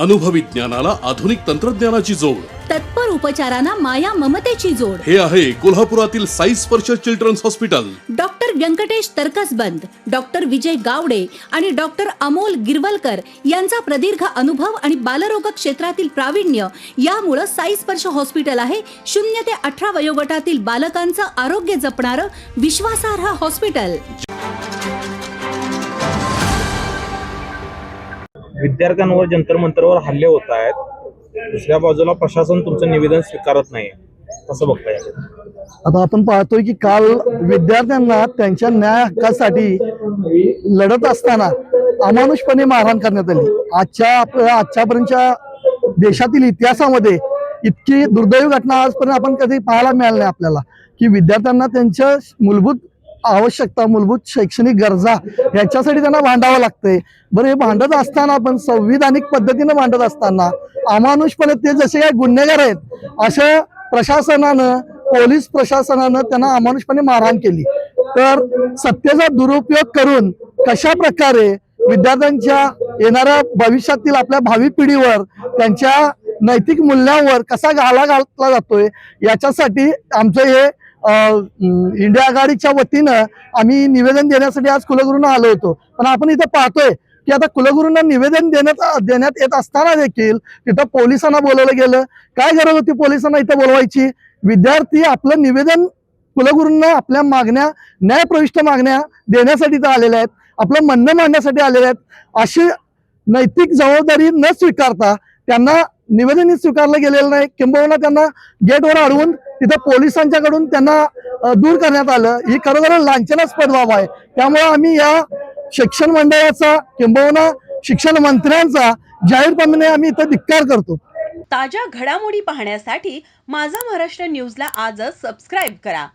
अनुभवी ज्ञानाला आधुनिक तंत्रज्ञानाची जोड, तत्पर उपचारांना माया ममतेची जोड. हे आहे कोल्हापुरातील Sai Sparsh children's hospital. Doctor Vyankatesh Tarkasband, doctor Vijay Gawade आणि डॉक्टर अमोल गिरवलकर यांचा प्रदीर्घ अनुभव आणि बालरोग क्षेत्रातील प्रावीण्य यामुळे साई स्पर्श हॉस्पिटल आहे 0 ते 18 वयोगटातील बालकांचं आरोग्य जपणारं विश्वासार्ह हॉस्पिटल. विद्यार्थ्यांवर जंतर मंतरवर हल्ले होत आहेत, दुसऱ्या बाजूला प्रशासन तुमचं निवेदन स्वीकारत नाही, कसं बघताय? आता आपण पाहतोय की काल विद्यार्थ्यांना त्यांच्या न्याय हक्कासाठी लढत असताना अमानुषपणे मारहाण करण्यात आली. आजच्यापर्यंतच्या देशातील इतिहासामध्ये इतकी दुर्दैवी घटना आजपर्यंत आपण कधी पाहायला मिळाली नाही आपल्याला, की विद्यार्थ्यांना त्यांच्या मूलभूत आवश्यकता, मूलभूत शैक्षणिक गरजा याच्यासाठी त्यांना भांडावं लागतंय. बरं, हे भांडत असताना आपण संविधानिक पद्धतीनं भांडत असताना अमानुषपणे ते जसे काही गुन्हेगार आहेत अशा प्रशासनानं, पोलीस प्रशासनानं त्यांना अमानुषपणे मारहाण केली. तर सत्तेचा दुरुपयोग करून कशा प्रकारे विद्यार्थ्यांच्या येणाऱ्या भविष्यातील आपल्या भावी पिढीवर, त्यांच्या नैतिक मूल्यांवर कसा घाला घातला जातोय याच्यासाठी आमचं हे इंडिया आघाडीच्या वतीनं आम्ही निवेदन देण्यासाठी आज कुलगुरूंना आलो होतो. पण आपण इथं पाहतोय की आता कुलगुरूंना निवेदन देण्यात येत असताना देखील तिथं पोलिसांना बोलवलं गेलं. काय गरज होती पोलिसांना इथं बोलवायची? विद्यार्थी आपलं निवेदन कुलगुरूंना आपल्या मागण्या, न्यायप्रविष्ट मागण्या देण्यासाठी इथं आलेल्या आहेत, आपलं म्हणणं मांडण्यासाठी आलेले आहेत. अशी नैतिक जबाबदारी न स्वीकारता त्यांना निवेदन स्वीकारलं गेलेलं नाही, किंबहुना त्यांना गेटवर अडवून तिथं पोलिसांच्याकडून त्यांना दूर करण्यात आलं. ही खरोखर लांछनास्पद बाब आहे. त्यामुळे आम्ही या शिक्षण मंडळाचा किंबहुना शिक्षण मंत्र्यांचा जाहीरपणे आम्ही इथं धिक्कार करतो. ताज्या घडामोडी पाहण्यासाठी माझा महाराष्ट्र न्यूजला आजच सबस्क्राईब करा.